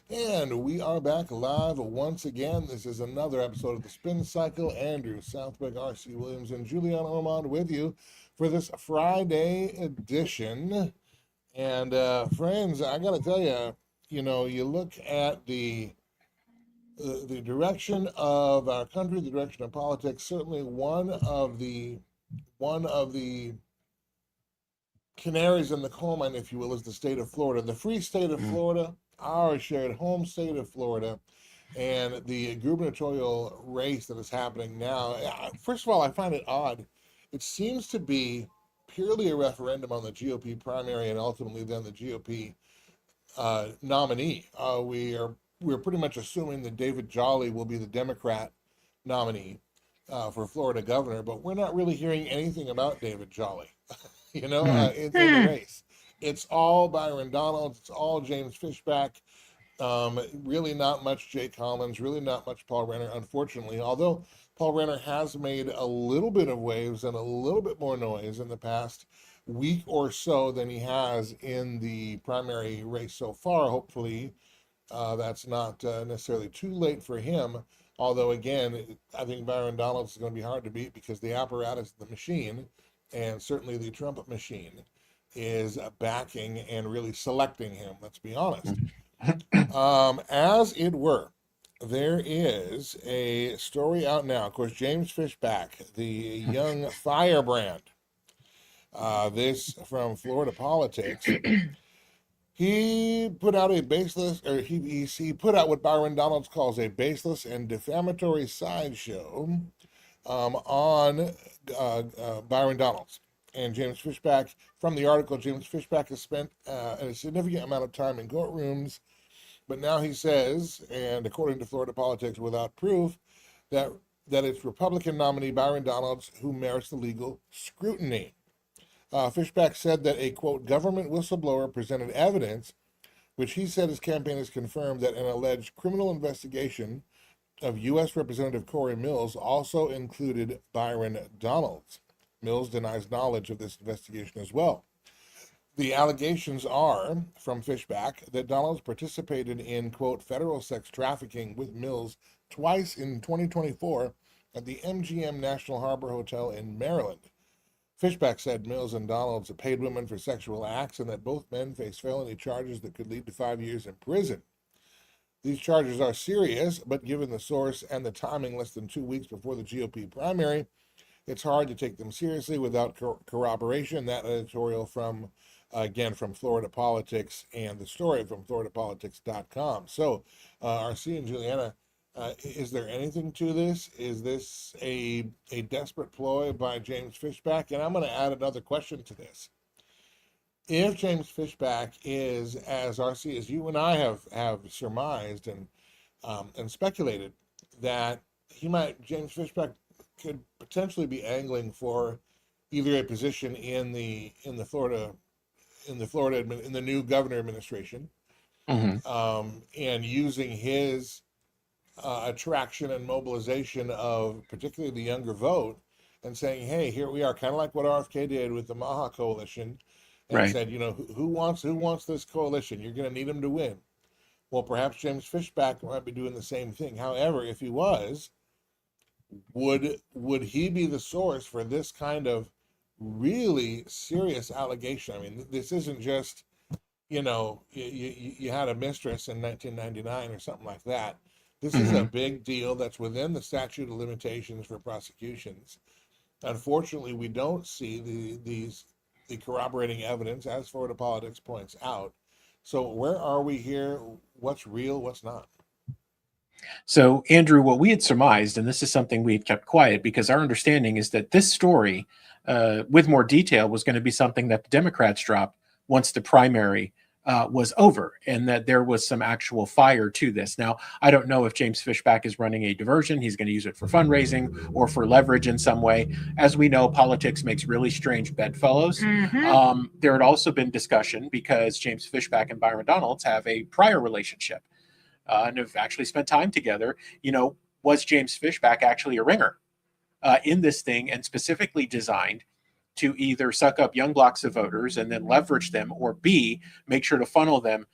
And we are back live once again. This is another episode of the Spin Cycle. Andrew Southwick, R.C. Williams, and Juliana Ormond with you for this Friday edition. And friends, I got to tell you, you look at the direction of our country, the direction of politics. Certainly, one of the canaries in the coal mine, if you will, is the state of Florida, the free state of Florida, our shared home state of Florida, and the gubernatorial race that is happening now. First of all, I find it odd. It seems to be purely a referendum on the GOP primary and ultimately then the GOP nominee. We're pretty much assuming that David Jolly will be the Democrat nominee for Florida governor, but we're not really hearing anything about David Jolly. In the race. It's all Byron Donalds. It's all James Fishback. Really not much Jay Collins. Really not much Paul Renner, unfortunately. Although Paul Renner has made a little bit of waves and a little bit more noise in the past week or so than he has in the primary race so far. Hopefully, that's not necessarily too late for him. Although, again, I think Byron Donalds is going to be hard to beat because the apparatus, the machine, and certainly the Trump machine is backing and really selecting him, let's be honest. As it were, there is a story out now. Of course, James Fishback, the young firebrand, this from Florida politics, he put out a baseless, or he put out what Byron Donalds calls a baseless and defamatory sideshow on Byron Donalds and James Fishback. From the article, James Fishback has spent a significant amount of time in courtrooms, but now he says, and according to Florida politics without proof, that it's Republican nominee Byron Donalds who merits the legal scrutiny. Fishback said that a, quote, government whistleblower presented evidence, which he said his campaign has confirmed, that an alleged criminal investigation of U.S. Representative Corey Mills also included Byron Donalds. Mills denies knowledge of this investigation as well. The allegations are, from Fishback, that Donalds participated in, quote, federal sex trafficking with Mills twice in 2024 at the MGM National Harbor Hotel in Maryland. Fishback said Mills and Donalds paid women for sexual acts and that both men face felony charges that could lead to 5 years in prison. These charges are serious, but given the source and the timing less than 2 weeks before the GOP primary, it's hard to take them seriously without corroboration. That editorial from Florida Politics, and the story from floridapolitics.com. So, RC and Juliana, is there anything to this? Is this a desperate ploy by James Fishback? And I'm going to add another question to this. If James Fishback is, as RC, as you and I have surmised and speculated, that James Fishback could potentially be angling for either a position in the new governor administration, and using his attraction and mobilization of particularly the younger vote, and saying, "Hey, here we are," kind of like what RFK did with the Maha Coalition, and said, who wants this coalition? You're going to need them to win. Well, perhaps James Fishback might be doing the same thing. However, if he was, would he be the source for this kind of really serious allegation? I mean, this isn't just, you had a mistress in 1999 or something like that. This is a big deal that's within the statute of limitations for prosecutions. Unfortunately, we don't see the corroborating evidence, as Florida Politics points out. So where are we here? What's real? What's not? So, Andrew, what we had surmised, and this is something we had kept quiet because our understanding is that this story, with more detail, was going to be something that the Democrats dropped once the primary was over, and that there was some actual fire to this. Now, I don't know if James Fishback is running a diversion. He's going to use it for fundraising or for leverage in some way. As we know, politics makes really strange bedfellows. There had also been discussion, because James Fishback and Byron Donalds have a prior relationship and have actually spent time together. Was James Fishback actually a ringer in this thing, and specifically designed to either suck up young blocks of voters and then leverage them, or B, make sure to funnel them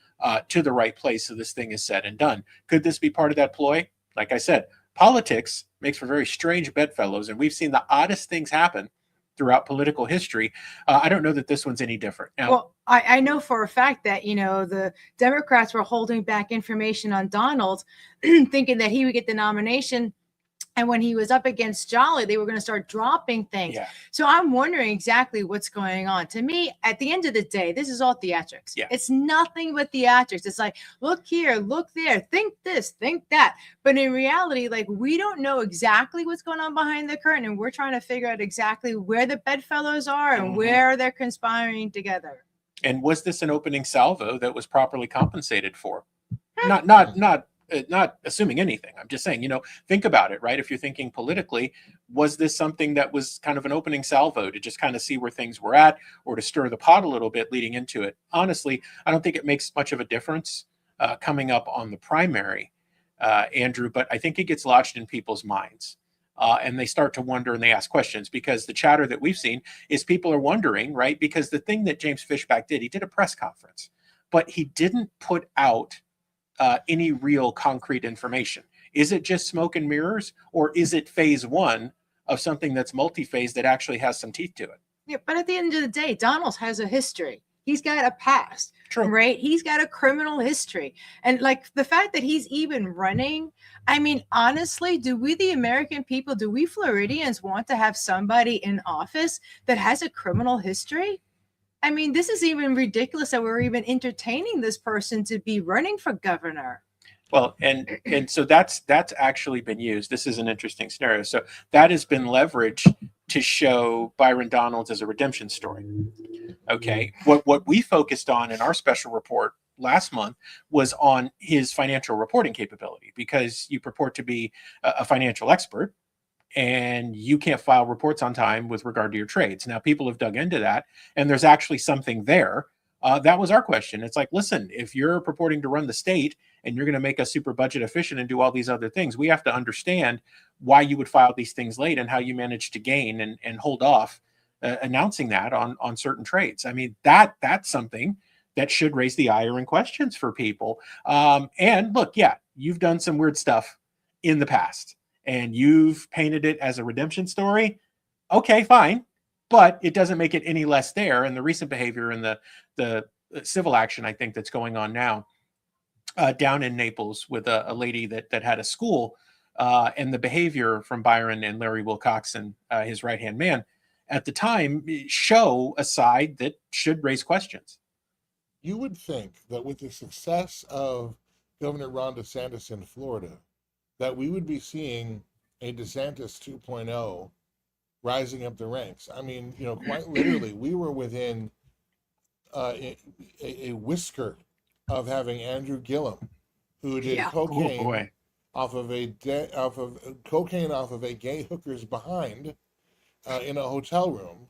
to the right place so this thing is said and done. Could this be part of that ploy? Like I said, politics makes for very strange bedfellows, and we've seen the oddest things happen throughout political history. I don't know that this one's any different. Now, well, I know for a fact that, the Democrats were holding back information on Donald, thinking that he would get the nomination. And when he was up against Jolly, they were going to start dropping things. yeah, So I'm wondering exactly what's going on. To me, at the end of the day, this is all theatrics. Yeah. It's nothing but theatrics. It's like, look here, look there, think this, think that. But in reality, like, we don't know exactly what's going on behind the curtain. And we're trying to figure out exactly where the bedfellows are and where they're conspiring together. and was this an opening salvo that was properly compensated for? Not assuming anything. I'm just saying, think about it, right? If you're thinking politically, was this something that was kind of an opening salvo to just kind of see where things were at, or to stir the pot a little bit leading into it? Honestly, I don't think it makes much of a difference coming up on the primary, Andrew, but I think it gets lodged in people's minds. And they start to wonder and they ask questions, because the chatter that we've seen is people are wondering, right? Because the thing that James Fishback did, he did a press conference, but he didn't put out any real concrete information. Is it just smoke and mirrors, or is it phase one of something that's multi-phase that actually has some teeth to it? Yeah, but at the end of the day, Donald has a history. He's got a past, True. Right? He's got a criminal history. And like the fact that he's even running, I mean, honestly, do we, the American people, do we Floridians want to have somebody in office that has a criminal history? I mean, this is even ridiculous that we're even entertaining this person to be running for governor. Well, and so that's actually been used. This is an interesting scenario. So that has been leveraged to show Byron Donalds as a redemption story. Okay. What we focused on in our special report last month was on his financial reporting capability, because you purport to be a financial expert and you can't file reports on time with regard to your trades. Now, people have dug into that, and there's actually something there. That was our question. It's like, listen, if you're purporting to run the state and you're going to make us super budget efficient and do all these other things, we have to understand why you would file these things late and how you managed to gain and hold off announcing that on certain trades. I mean, that's something that should raise the ire and questions for people. And look, yeah, you've done some weird stuff in the past, and you've painted it as a redemption story. Okay, fine. But it doesn't make it any less there. And the recent behavior and the civil action, I think, that's going on now down in Naples with a lady that had a school, and the behavior from Byron and Larry Wilcoxon, his right-hand man, at the time, show a side that should raise questions. You would think that with the success of Governor Ron DeSantis in Florida, that we would be seeing a DeSantis 2.0 rising up the ranks. I mean, quite literally, we were within a whisker of having Andrew Gillum, who did cocaine off of a gay hooker's behind in a hotel room.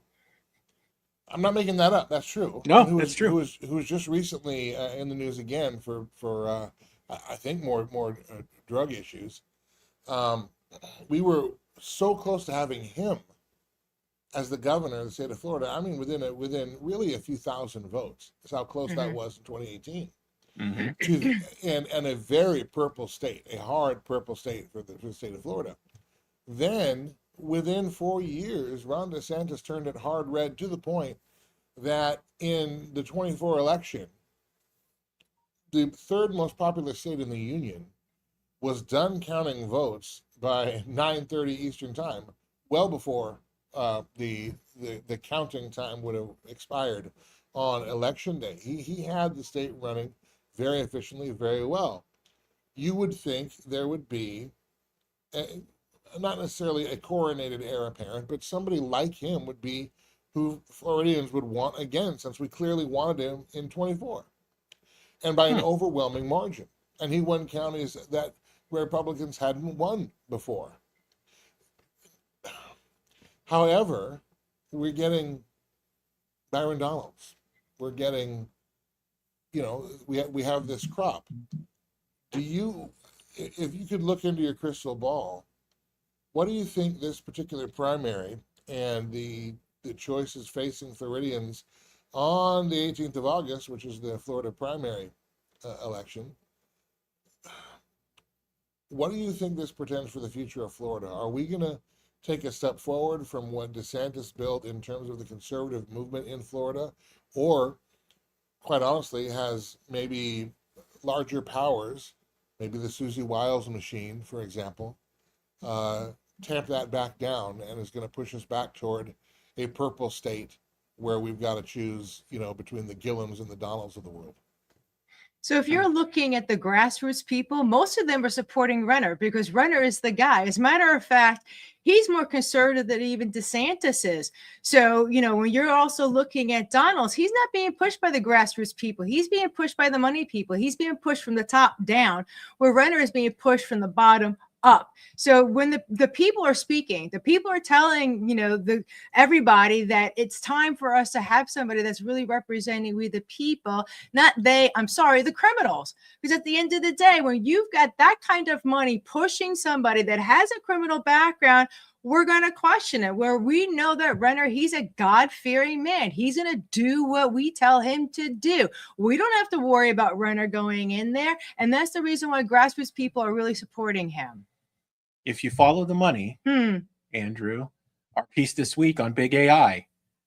I'm not making that up. That's true. No, that's true. Who was just recently in the news again for I think more drug issues. We were so close to having him as the governor of the state of Florida. I mean, within really a few thousand votes. That's how close that was in 2018. And a very purple state, a hard purple state for the state of Florida. Then within 4 years, Ron DeSantis turned it hard red to the point that in the 24 election, the third most populous state in the union was done counting votes by 9:30 Eastern time, well before the counting time would have expired on election day. He had the state running very efficiently, very well. You would think there would be not necessarily a coronated heir apparent, but somebody like him would be who Floridians would want again, since we clearly wanted him in 24, and by an overwhelming margin. And he won counties that Republicans hadn't won before. However, we're getting Byron Donalds. We're getting, we have this crop. If you could look into your crystal ball, what do you think this particular primary and the choices facing Floridians on the 18th of August, which is the Florida primary, election. What do you think this portends for the future of Florida? Are we going to take a step forward from what DeSantis built in terms of the conservative movement in Florida, or quite honestly has maybe larger powers, maybe the Susie Wiles machine, for example, tamp that back down and is going to push us back toward a purple state where we've got to choose, between the Gillums and the Donalds of the world? So if you're looking at the grassroots people, most of them are supporting Renner because Renner is the guy. As a matter of fact, he's more conservative than even DeSantis is. So, when you're also looking at Donalds, he's not being pushed by the grassroots people. He's being pushed by the money people. He's being pushed from the top down, where Renner is being pushed from the bottom up. So when the people are speaking, the people are telling, everybody that it's time for us to have somebody that's really representing we the people, not the criminals. Because at the end of the day, when you've got that kind of money pushing somebody that has a criminal background, we're going to question it. Where we know that Renner, he's a God-fearing man. He's going to do what we tell him to do. We don't have to worry about Renner going in there. And that's the reason why grassroots people are really supporting him. If you follow the money, Andrew, our piece this week on Big AI,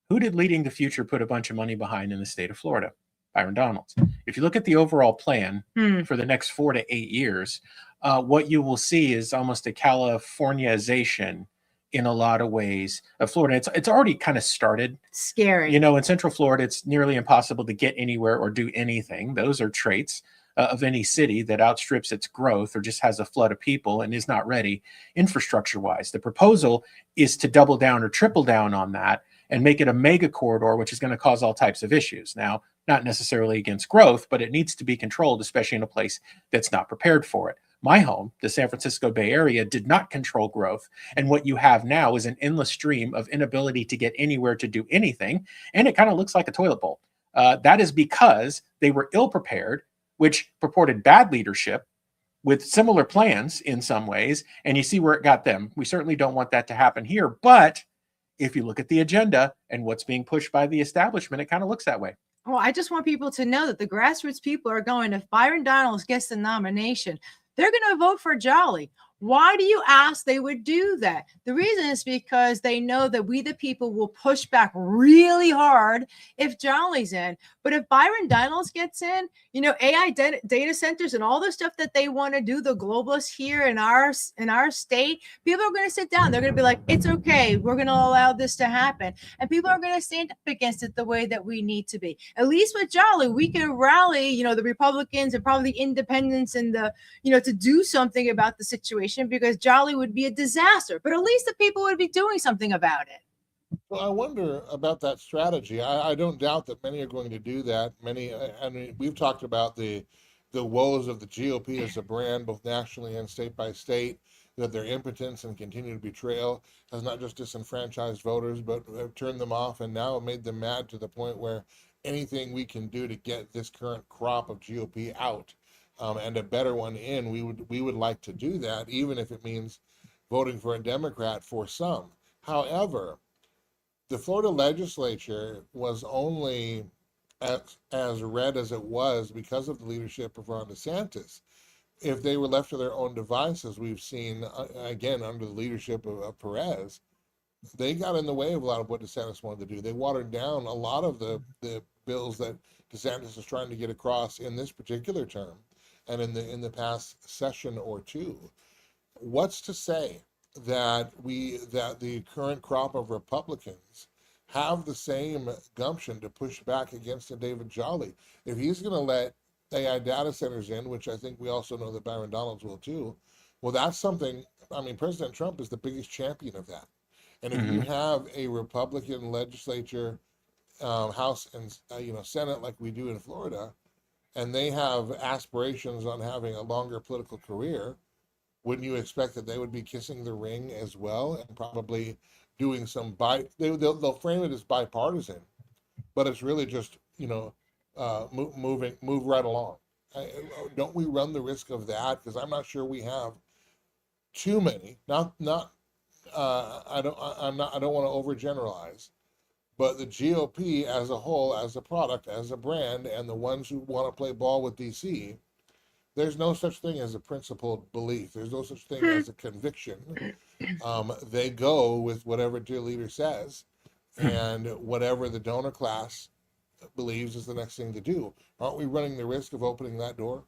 who did Leading the Future put a bunch of money behind in the state of Florida? Byron Donalds. If you look at the overall plan for the next 4 to 8 years, what you will see is almost a Californiization in a lot of ways of Florida. It's already kind of started. Scary. In Central Florida, it's nearly impossible to get anywhere or do anything. Those are traits of any city that outstrips its growth or just has a flood of people and is not ready infrastructure-wise. The proposal is to double down or triple down on that and make it a mega corridor, which is going to cause all types of issues. Now, not necessarily against growth, but it needs to be controlled, especially in a place that's not prepared for it. My home, the San Francisco Bay Area, did not control growth. And what you have now is an endless stream of inability to get anywhere to do anything. And it kind of looks like a toilet bowl. That is because they were ill-prepared, which purported bad leadership with similar plans in some ways. And you see where it got them. We certainly don't want that to happen here. But if you look at the agenda and what's being pushed by the establishment, it kind of looks that way. Well, I just want people to know that the grassroots people are going, if Byron Donalds gets the nomination, they're going to vote for Jolly. Why do you ask they would do that? The reason is because they know that we the people will push back really hard if Jolly's in. But if Byron Donalds gets in, AI data centers and all the stuff that they want to do, the globalists here in our state, people are going to sit down. They're going to be like, it's okay. We're going to allow this to happen. And people are going to stand up against it the way that we need to be. At least with Jolly, we can rally, the Republicans and probably the independents and to do something about the situation, because Jolly would be a disaster, but at least the people would be doing something about it. Well, I wonder about that strategy. I don't doubt that many are going to do that. We've talked about the woes of the GOP as a brand, both nationally and state by state, that their impotence and continued betrayal has not just disenfranchised voters, but turned them off and now made them mad to the point where anything we can do to get this current crop of GOP out and a better one in, we would like to do that, even if it means voting for a Democrat for some. However, the Florida legislature was only as red as it was because of the leadership of Ron DeSantis. If they were left to their own devices, we've seen, again, under the leadership of Perez, they got in the way of a lot of what DeSantis wanted to do. They watered down a lot of the bills that DeSantis is trying to get across in this particular term and in the past session or two. What's to say that the current crop of Republicans have the same gumption to push back against a David Jolly? If he's going to let AI data centers in, which I think we also know that Byron Donalds will too, well, that's something. President Trump is the biggest champion of that. And if you have a Republican legislature, House and Senate like we do in Florida, and they have aspirations on having a longer political career, wouldn't you expect that they would be kissing the ring as well and probably doing some they'll frame it as bipartisan, but it's really just move right along. Don't we run the risk of that? Because I'm not sure we have too many. I don't want to overgeneralize, But the GOP as a whole, as a product, as a brand, and the ones who want to play ball with DC, there's no such thing as a principled belief. There's no such thing as a conviction. They go with whatever their leader says and whatever the donor class believes is the next thing to do. Aren't we running the risk of opening that door?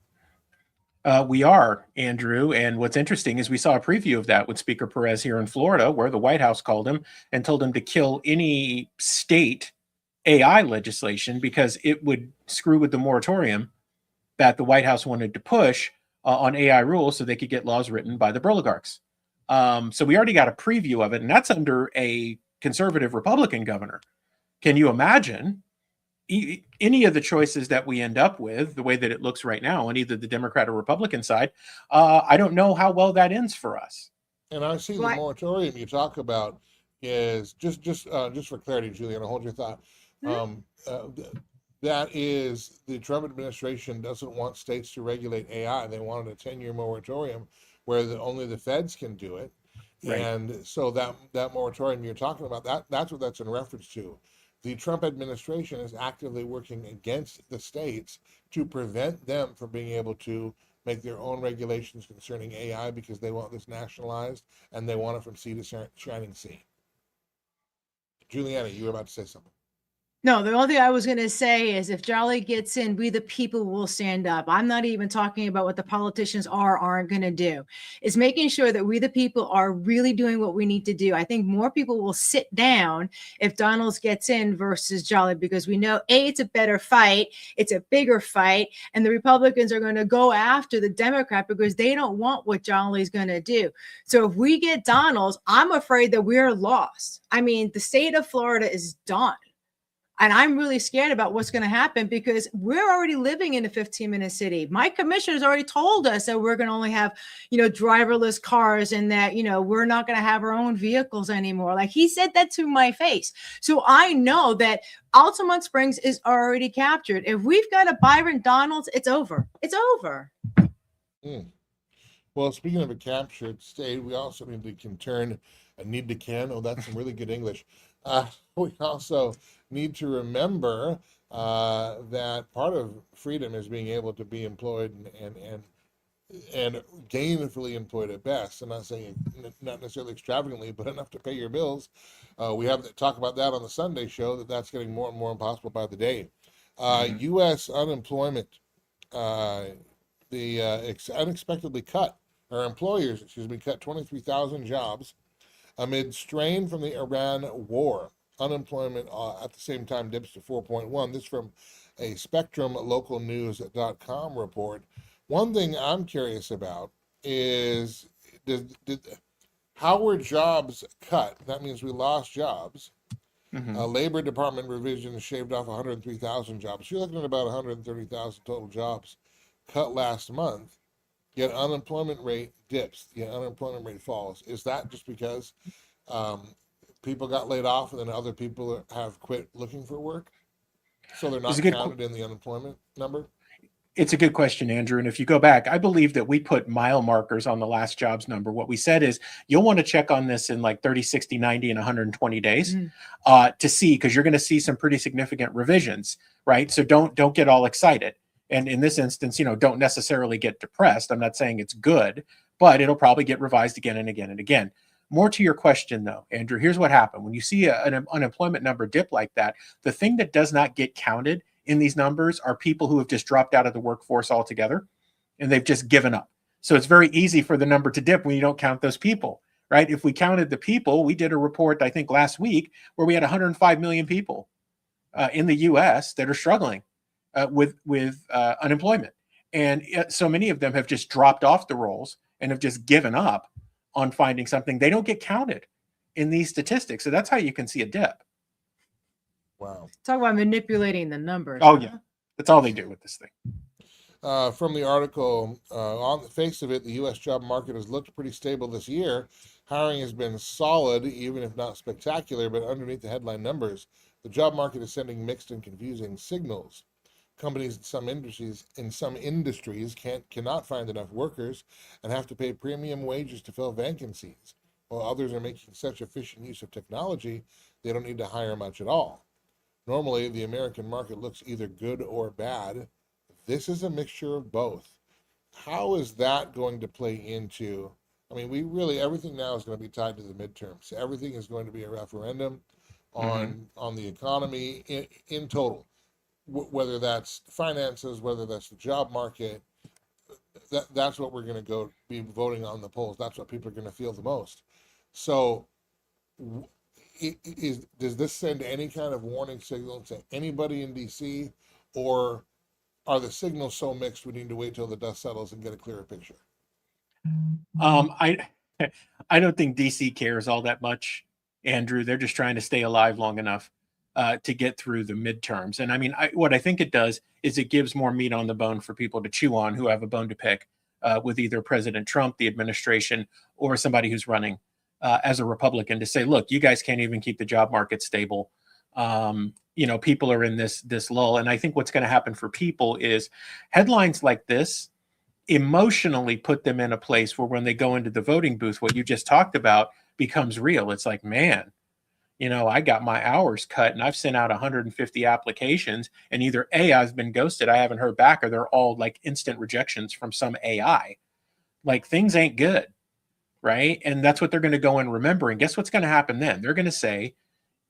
We are, Andrew. And what's interesting is we saw a preview of that with Speaker Perez here in Florida, where the White House called him and told him to kill any state AI legislation because it would screw with the moratorium that the White House wanted to push on AI rules so they could get laws written by the oligarchs. So we already got a preview of it, and that's under a conservative Republican governor. Can you imagine any of the choices that we end up with, the way that it looks right now on either the Democrat or Republican side? I don't know how well that ends for us. And I see the moratorium you talk about is just for clarity, Julian, I'll hold your thought. That is, the Trump administration doesn't want states to regulate AI. They wanted a 10-year moratorium where only the feds can do it. Right. And so that moratorium you're talking about, that's what that's in reference to. The Trump administration is actively working against the states to prevent them from being able to make their own regulations concerning AI because they want this nationalized and they want it from sea to shining sea. Juliana, you were about to say something. No, the only thing I was going to say is if Jolly gets in, we the people will stand up. I'm not even talking about what the politicians aren't going to do. It's making sure that we the people are really doing what we need to do. I think more people will sit down if Donalds gets in versus Jolly because we know, A, it's a better fight. It's a bigger fight. And the Republicans are going to go after the Democrat because they don't want what Jolly's going to do. So if we get Donalds, I'm afraid that we're lost. I mean, the state of Florida is done. And I'm really scared about what's going to happen because we're already living in a 15-minute city. My commissioner's already told us that we're going to only have, driverless cars and that, we're not going to have our own vehicles anymore. Like he said that to my face. So I know that Altamont Springs is already captured. If we've got a Byron Donalds, it's over. It's over. Well, speaking of a captured state, we also need to can. Oh, that's some really good English. We also need to remember that part of freedom is being able to be employed and gainfully employed at best. I'm not saying not necessarily extravagantly, but enough to pay your bills. We have to talk about that on the Sunday show, that's getting more and more impossible by the day. U.S. unemployment, unexpectedly cut, or employers, cut 23,000 jobs amid strain from the Iran war. Unemployment at the same time dips to 4.1. This from a SpectrumLocalNews.com report. One thing I'm curious about is how were jobs cut? That means we lost jobs. Labor Department revisions shaved off 103,000 jobs. You're looking at about 130,000 total jobs cut last month, yet unemployment rate dips, yet unemployment rate falls. Is that just because people got laid off and then other people have quit looking for work? So they're not counted in the unemployment number? It's a good question, Andrew. And if you go back, I believe that we put mile markers on the last jobs number. What we said is you'll want to check on this in like 30, 60, 90, and 120 days to see, because you're going to see some pretty significant revisions, right? So don't get all excited. And in this instance, don't necessarily get depressed. I'm not saying it's good, but it'll probably get revised again and again and again. More to your question, though, Andrew, here's what happened. When you see an unemployment number dip like that, the thing that does not get counted in these numbers are people who have just dropped out of the workforce altogether and they've just given up. So it's very easy for the number to dip when you don't count those people, right? If we counted the people, we did a report, I think last week, where we had 105 million people in the U.S. that are struggling with unemployment. And so many of them have just dropped off the rolls and have just given up on finding something. They don't get counted in these statistics. So that's how you can see a dip. Wow. Talk about manipulating the numbers. Oh, yeah. That's all they do with this thing. From the article, on the face of it, the U.S. job market has looked pretty stable this year. Hiring has been solid, even if not spectacular, but underneath the headline numbers, the job market is sending mixed and confusing signals. Companies in some industries cannot find enough workers and have to pay premium wages to fill vacancies, while others are making such efficient use of technology they don't need to hire much at all. Normally, the American market looks either good or bad. This is a mixture of both. How is that going to play into? I mean, we really everything now is going to be tied to the midterms. Everything is going to be a referendum on the economy in total, whether that's finances, whether that's the job market. That's what we're going to be voting on the polls. That's what people are going to feel the most. So, does this send any kind of warning signal to anybody in DC, or are the signals so mixed we need to wait till the dust settles and get a clearer picture? I I don't think DC cares all that much, Andrew. They're just trying to stay alive long enough to get through the midterms. And I mean, what I think it does is it gives more meat on the bone for people to chew on who have a bone to pick with either President Trump, the administration, or somebody who's running as a Republican, to say, look, you guys can't even keep the job market stable. People are in this lull. And I think what's going to happen for people is headlines like this emotionally put them in a place where when they go into the voting booth, what you just talked about becomes real. It's like, man, I got my hours cut and I've sent out 150 applications, and either A, I've been ghosted, I haven't heard back, or they're all like instant rejections from some AI. Like, things ain't good, right? And that's what they're going to go and remember. And guess what's going to happen then? They're going to say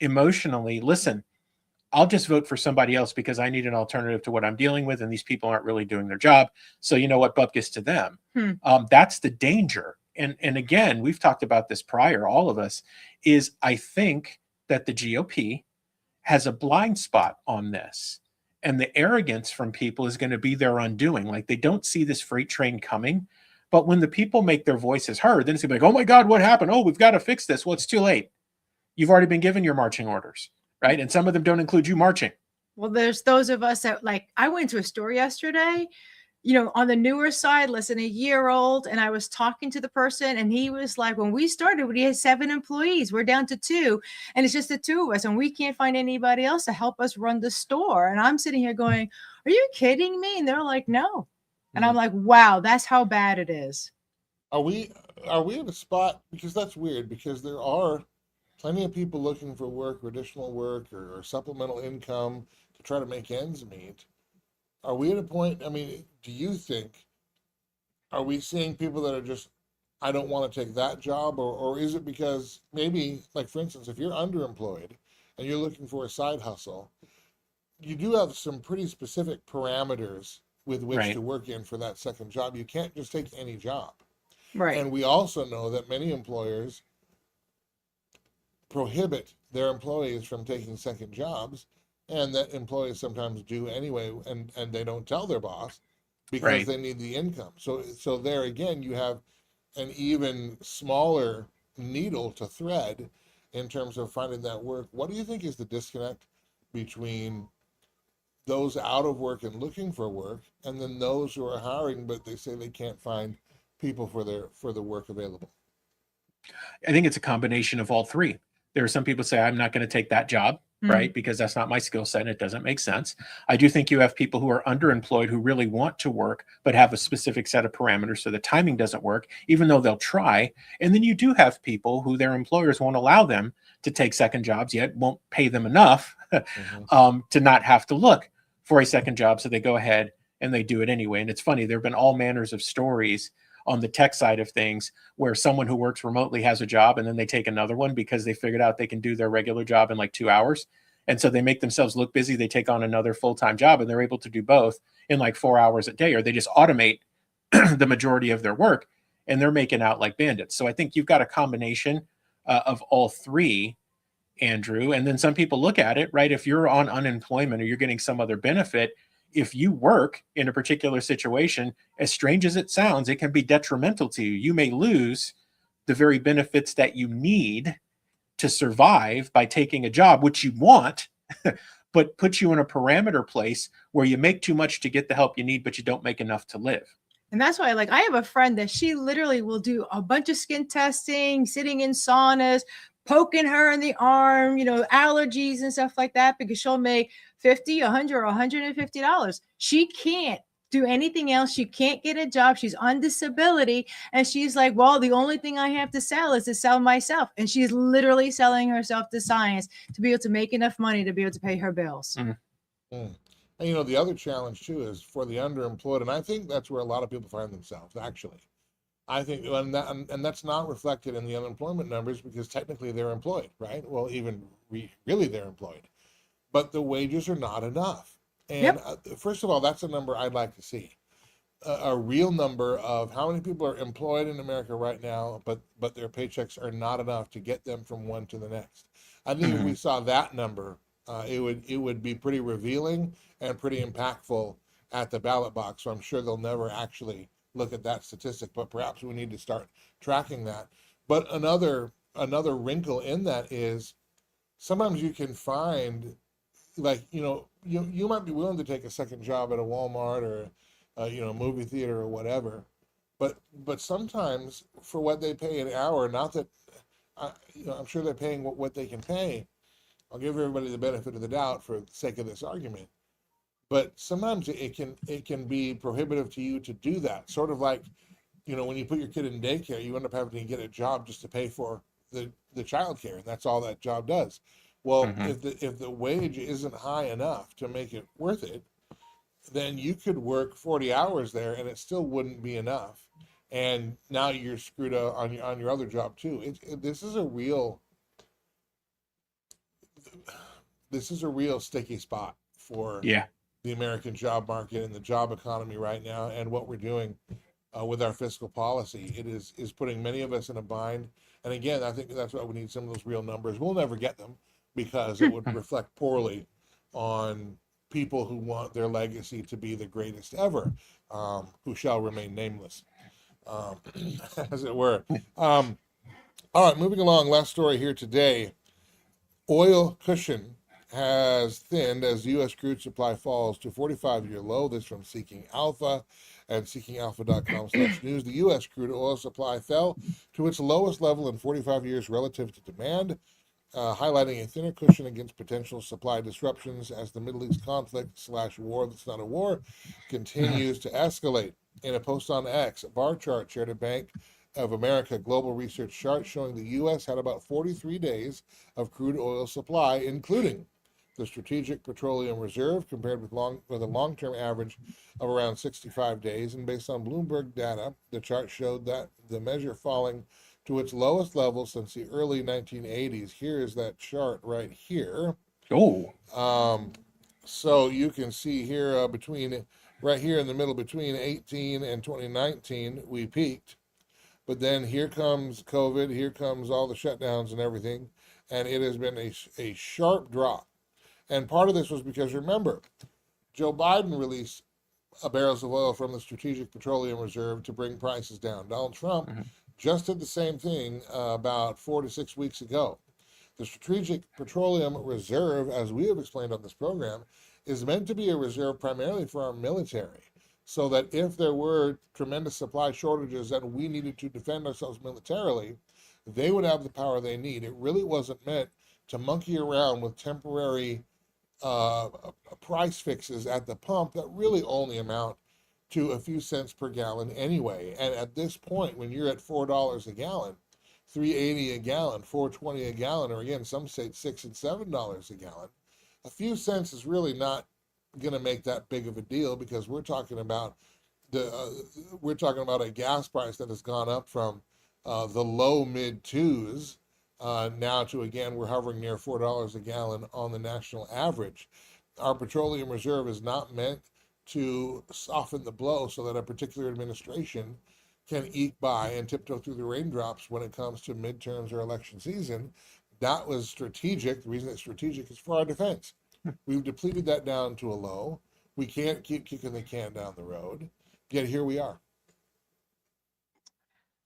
emotionally, listen, I'll just vote for somebody else because I need an alternative to what I'm dealing with, and these people aren't really doing their job. So you know what, bupkis to them. That's the danger. And again, we've talked about this prior, all of us, is I think that the GOP has a blind spot on this. And the arrogance from people is going to be their undoing. Like, they don't see this freight train coming. But when the people make their voices heard, then it's going to be like, oh my God, what happened? Oh, we've got to fix this. Well, it's too late. You've already been given your marching orders. Right. And some of them don't include you marching. Well, there's those of us that, like, I went to a store yesterday, on the newer side, less than a year old. And I was talking to the person, and he was like, when we started, we had 7 employees. We're down to 2. And it's just the 2 of us. And we can't find anybody else to help us run the store. And I'm sitting here going, are you kidding me? And they're like, no. And I'm like, wow, that's how bad it is. Are we at a spot? Because that's weird, because there are plenty of people looking for work or additional work or supplemental income to try to make ends meet. Are we at a point, I mean, do you think, are we seeing people that are just, I don't want to take that job? Or is it because maybe, like, for instance, if you're underemployed and you're looking for a side hustle, you do have some pretty specific parameters with which to work in for that second job. You can't just take any job. Right. And we also know that many employers prohibit their employees from taking second jobs, and that employees sometimes do anyway, and they don't tell their boss because they need the income. So there again, you have an even smaller needle to thread in terms of finding that work. What do you think is the disconnect between those out of work and looking for work, and then those who are hiring but they say they can't find people for the work available? I think it's a combination of all three. There are some people say, I'm not going to take that job, right? Because that's not my skill set and it doesn't make sense. I do think you have people who are underemployed who really want to work, but have a specific set of parameters. So the timing doesn't work, even though they'll try. And then you do have people who their employers won't allow them to take second jobs, yet won't pay them enough to not have to look for a second job. So they go ahead and they do it anyway. And it's funny, there have been all manners of stories on the tech side of things where someone who works remotely has a job and then they take another one because they figured out they can do their regular job in like 2 hours. And so they make themselves look busy. They take on another full-time job and they're able to do both in like 4 hours a day, or they just automate the majority of their work and they're making out like bandits. So I think you've got a combination of all three, Andrew. And then some people look at it, right? If you're on unemployment or you're getting some other benefit, if you work in a particular situation, as strange as it sounds, it can be detrimental to you. You may lose the very benefits that you need to survive by taking a job, which you want, but puts you in a parameter place where you make too much to get the help you need, but you don't make enough to live. And that's why, like, I have a friend that she literally will do a bunch of skin testing, sitting in saunas, poking her in the arm, allergies and stuff like that, because she'll make $50, $100, or $150. She can't do anything else. She can't get a job. She's on disability. And she's like, well, the only thing I have to sell is to sell myself. And she's literally selling herself to science to be able to make enough money to be able to pay her bills. Mm. And, you know, the other challenge too is for the underemployed, and I think that's where a lot of people find themselves, actually. I think, and that's not reflected in the unemployment numbers because technically they're employed, right? Well, even really they're employed, but the wages are not enough. And first of all, that's a number I'd like to see, a real number of how many people are employed in America right now, but their paychecks are not enough to get them from one to the next. I think if we saw that number, it would be pretty revealing and pretty impactful at the ballot box. So I'm sure they'll never actually look at that statistic, but perhaps we need to start tracking that. But another wrinkle in that is sometimes you can find, like, you know, you might be willing to take a second job at a Walmart or you know, movie theater or whatever, but sometimes for what they pay an hour, not that you know, I'm sure they're paying what they can pay. I'll give everybody the benefit of the doubt for the sake of this argument, but sometimes it can be prohibitive to you to do that. Sort of like, you know, when you put your kid in daycare, you end up having to get a job just to pay for the child care, and that's all that job does. Well, if the wage isn't high enough to make it worth it, then you could work 40 hours there and it still wouldn't be enough. And now you're screwed up on your other job too. This is a real sticky spot for the American job market and the job economy right now, and what we're doing with our fiscal policy. It is putting many of us in a bind. And again, I think that's why we need some of those real numbers. We'll never get them because it would reflect poorly on people who want their legacy to be the greatest ever, who shall remain nameless, as it were. All right, moving along. Last story here today. Oil cushion has thinned as U.S. crude supply falls to 45-year low. This from Seeking Alpha and seekingalpha.com/news. The U.S. crude oil supply fell to its lowest level in 45 years relative to demand, highlighting a thinner cushion against potential supply disruptions as the Middle East conflict/war that's not a war continues to escalate. In a post on X, a bar chart shared a Bank of America global research chart showing the U.S. had about 43 days of crude oil supply, including the Strategic Petroleum Reserve, compared with a long-term average of around 65 days. And based on Bloomberg data, the chart showed that the measure falling to its lowest level since the early 1980s. Here is that chart right here. So you can see here right here in the middle between 18 and 2019, we peaked. But then here comes COVID, here comes all the shutdowns and everything, and it has been a sharp drop. And part of this was because, remember, Joe Biden released barrels of oil from the Strategic Petroleum Reserve to bring prices down. Donald Trump just did the same thing about 4 to 6 weeks ago. The Strategic Petroleum Reserve, as we have explained on this program, is meant to be a reserve primarily for our military, so that if there were tremendous supply shortages and we needed to defend ourselves militarily, they would have the power they need. It really wasn't meant to monkey around with temporary price fixes at the pump that really only amount to a few cents per gallon anyway. And at this point, when you're at $4 a gallon, $3.80 a gallon, $4.20 a gallon, or again, some say $6 and $7 a gallon, a few cents is really not going to make that big of a deal, because we're talking about a gas price that has gone up from the low mid twos now to, again, we're hovering near $4 a gallon on the national average. Our petroleum reserve is not meant to soften the blow so that a particular administration can eke by and tiptoe through the raindrops when it comes to midterms or election season. That was strategic. The reason it's strategic is for our defense. We've depleted that down to a low. We can't keep kicking the can down the road. Yet here we are.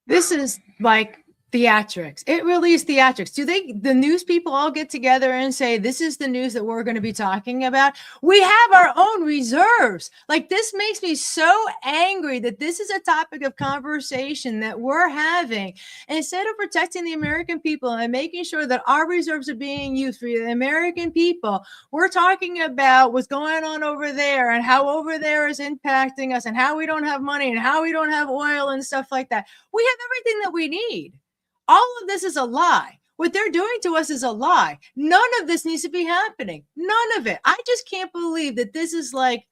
This is like Theatrics. It really is theatrics. The news people all get together and say, this is the news that we're going to be talking about? We have our own reserves. Like, this makes me so angry that this is a topic of conversation that we're having. And instead of protecting the American people and making sure that our reserves are being used for the American people, we're talking about what's going on over there and how over there is impacting us and how we don't have money and how we don't have oil and stuff like that. We have everything that we need. All of this is a lie. What they're doing to us is a lie. None of this needs to be happening. None of it. I just can't believe that this is like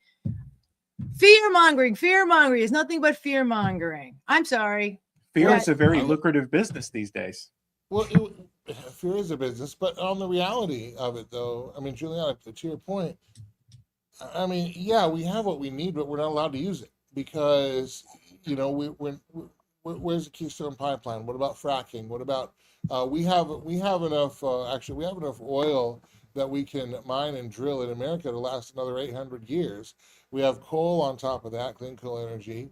fear mongering. Fear mongering is nothing but fear mongering. I'm sorry. Fear is a very lucrative business these days. Well, fear is a business, but on the reality of it, though, I mean, Juliana, to your point, I mean, yeah, we have what we need, but we're not allowed to use it because, you know, where's the Keystone Pipeline? What about fracking? What about we have enough actually we have enough oil that we can mine and drill in America to last another 800 years. We have coal on top of that, clean coal energy.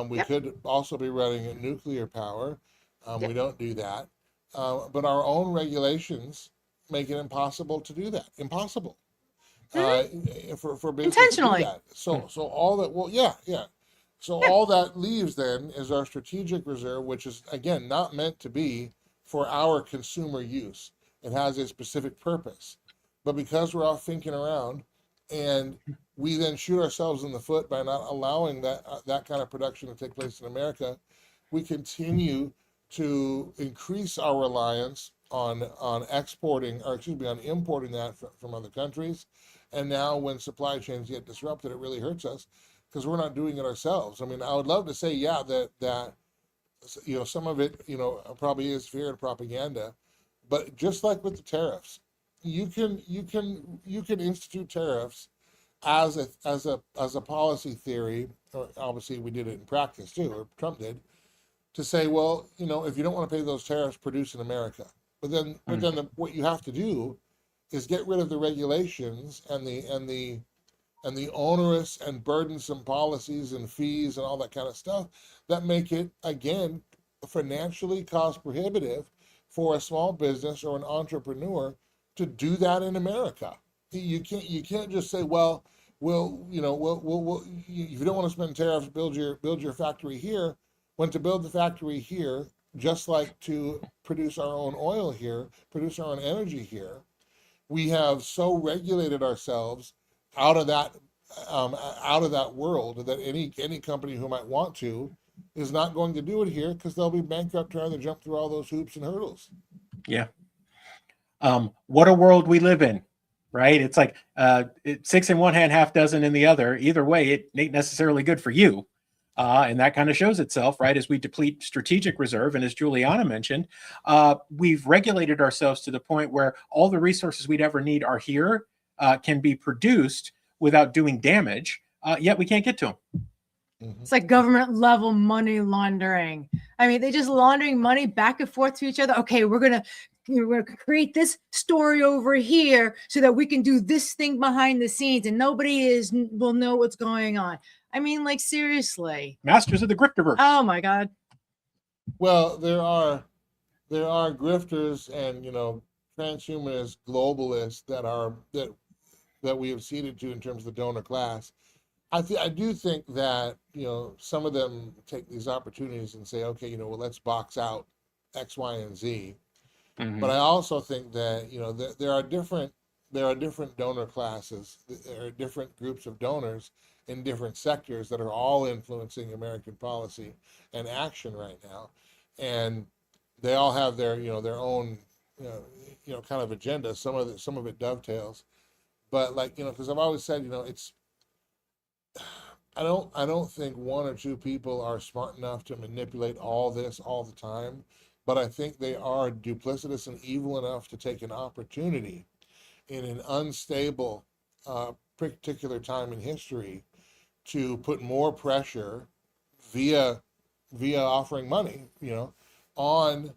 We could also be running nuclear power. We don't do that, but our own regulations make it impossible to do that. Impossible for business intentionally. to do that. So all that. Well, yeah. So all that leaves then is our strategic reserve, which is, again, not meant to be for our consumer use. It has a specific purpose. But because we're off thinking around and we then shoot ourselves in the foot by not allowing that kind of production to take place in America, we continue to increase our reliance on importing that from other countries. And now when supply chains get disrupted, it really hurts us, because we're not doing it ourselves. I mean, I would love to say, yeah, that you know, some of it, you know, probably is fear and propaganda, but just like with the tariffs, you can institute tariffs as a policy theory, or obviously we did it in practice too, or Trump did, to say, well, you know, if you don't want to pay those tariffs, produce in America. But then what you have to do is get rid of the regulations and the onerous and burdensome policies and fees and all that kind of stuff that make it, again, financially cost prohibitive for a small business or an entrepreneur to do that in America. You can't just say, well, if you don't want to spend tariffs, build your factory here. When to build the factory here, just like to produce our own oil here, produce our own energy here, we have so regulated ourselves out of that world that any company who might want to is not going to do it here, because they'll be bankrupt trying to jump through all those hoops and hurdles. Yeah. What a world we live in, right? It's like six in one hand, half dozen in the other. Either way, it ain't necessarily good for you. And that kind of shows itself, right, as we deplete strategic reserve. And as Juliana mentioned, we've regulated ourselves to the point where all the resources we'd ever need are here, can be produced without doing damage, yet we can't get to them. It's like government level money laundering. I mean, they're just laundering money back and forth to each other. Okay, we're gonna create this story over here so that we can do this thing behind the scenes, and nobody will know what's going on. I mean, like, seriously. Masters of the grifterverse. Oh my God. Well, there are grifters and, you know, transhumanist globalists that we have ceded to in terms of the donor class. I do think that, you know, some of them take these opportunities and say, okay, you know, well, let's box out X, Y, and Z. Mm-hmm. But I also think that, you know, there are different donor classes. There are different groups of donors in different sectors that are all influencing American policy and action right now, and they all have their own kind of agenda. Some of it dovetails, but, like, you know, because I've always said, you know, I don't think one or two people are smart enough to manipulate all this all the time, but I think they are duplicitous and evil enough to take an opportunity in an unstable particular time in history to put more pressure via offering money, you know, on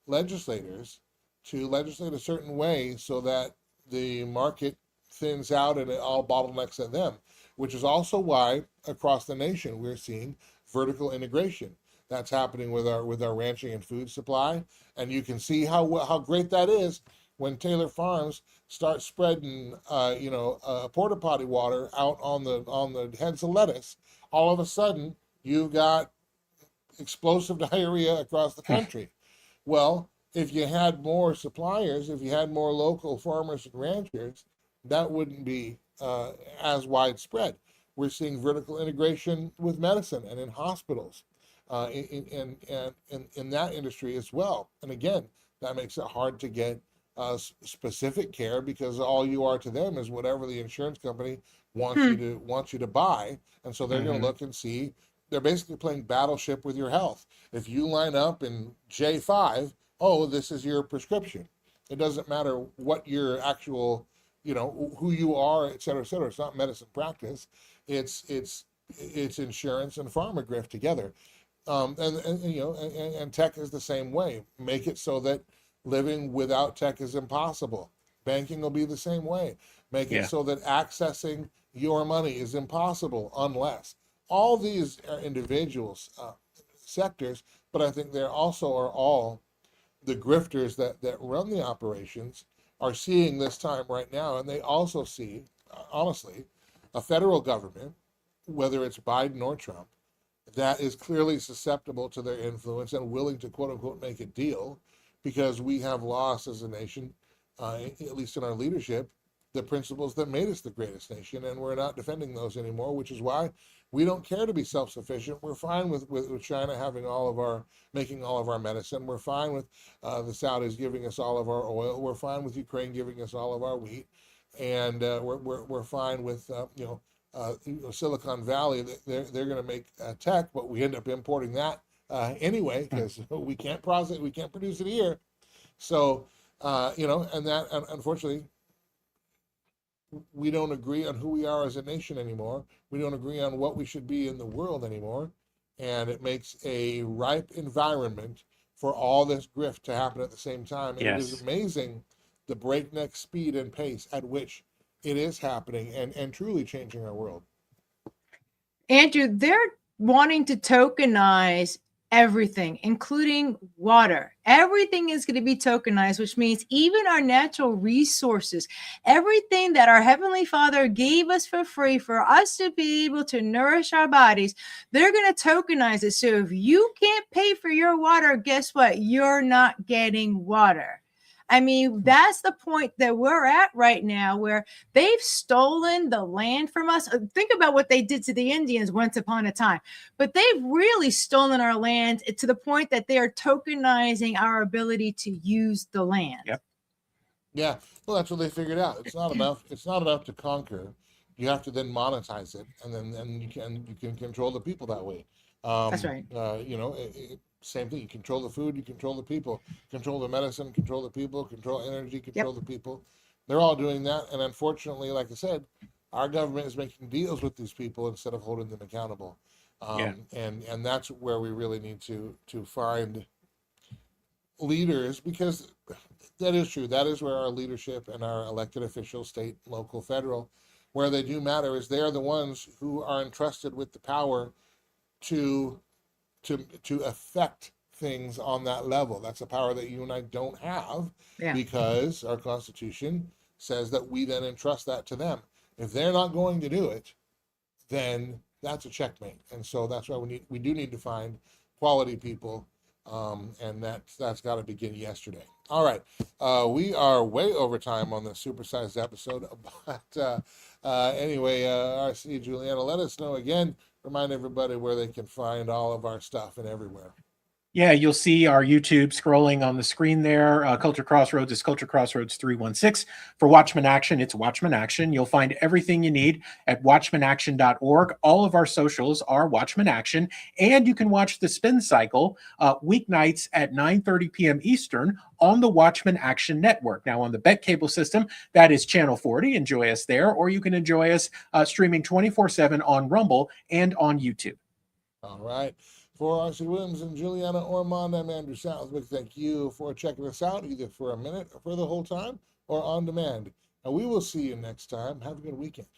legislators to legislate a certain way so that the market thins out and it all bottlenecks at them, which is also why across the nation we're seeing vertical integration. that's happening with our ranching and food supply, and you can see how great that is when Taylor Farms starts spreading porta potty water out on the heads of lettuce. All of a sudden, you've got explosive diarrhea across the country. Well, if you had more suppliers, if you had more local farmers and ranchers, that wouldn't be as widespread. We're seeing vertical integration with medicine and in hospitals, in that industry as well. And again, that makes it hard to get specific care, because all you are to them is whatever the insurance company wants you to buy, and so they're going to look and see. They're basically playing battleship with your health. If you line up in J5, oh, this is your prescription. It doesn't matter what your actual, who you are, et cetera, et cetera. It's not medicine practice. It's insurance and pharma grift together. And tech is the same way. Make it so that living without tech is impossible. Banking will be the same way. Make it so that accessing your money is impossible unless. All these are individual sectors, but I think there also are all the grifters that run the operations are seeing this time right now, and they also see, honestly, a federal government, whether it's Biden or Trump, that is clearly susceptible to their influence and willing to, quote unquote, make a deal, because we have lost as a nation, at least in our leadership, the principles that made us the greatest nation, and we're not defending those anymore, which is why we don't care to be self-sufficient. We're fine with China having making all of our medicine. We're fine with the Saudis giving us all of our oil. We're fine with Ukraine giving us all of our wheat, and we're fine with Silicon Valley. They're going to make tech, but we end up importing that anyway, because we can't process it, we can't produce it here. So and that, unfortunately, we don't agree on who we are as a nation anymore. We don't agree on what we should be in the world anymore. And it makes a ripe environment for all this grift to happen at the same time. And it is amazing the breakneck speed and pace at which it is happening and truly changing our world. Andrew, they're wanting to tokenize everything, including water. Everything is going to be tokenized, which means even our natural resources, everything that our Heavenly Father gave us for free for us to be able to nourish our bodies, they're going to tokenize it. So if you can't pay for your water, guess what? You're not getting water. I mean, that's the point that we're at right now, where they've stolen the land from us. Think about what they did to the Indians once upon a time, but they've really stolen our land to the point that they are tokenizing our ability to use the land. Yep. Yeah. Well, that's what they figured out. It's not enough. It's not enough to conquer. You have to then monetize it, and then you can control the people that way. That's right. Same thing. You control the food, you control the people, control the medicine, control the people, control energy, control the people. They're all doing that. And unfortunately, like I said, our government is making deals with these people instead of holding them accountable. And that's where we really need to find leaders, because that is true. That is where our leadership and our elected officials, state, local, federal, where they do matter, is they are the ones who are entrusted with the power to affect things on that level. That's a power that you and I don't have, because our Constitution says that we then entrust that to them. If they're not going to do it, then that's a checkmate. And so that's why we do need to find quality people, and that's got to begin yesterday. All right, we are way over time on this supersized episode, but anyway, RC Juliana, let us know again. Remind everybody where they can find all of our stuff and everywhere. Yeah, you'll see our YouTube scrolling on the screen there. Culture Crossroads is Culture Crossroads 316. For Watchman Action, it's Watchman Action. You'll find everything you need at watchmanaction.org. All of our socials are Watchman Action. And you can watch the Spin Cycle weeknights at 9:30 p.m. Eastern on the Watchman Action Network. Now, on the Bet Cable system, that is Channel 40. Enjoy us there. Or you can enjoy us streaming 24/7 on Rumble and on YouTube. All right. For R.C. Williams and Juliana Ormond, I'm Andrew Southwick. Thank you for checking us out, either for a minute or for the whole time or on demand. And we will see you next time. Have a good weekend.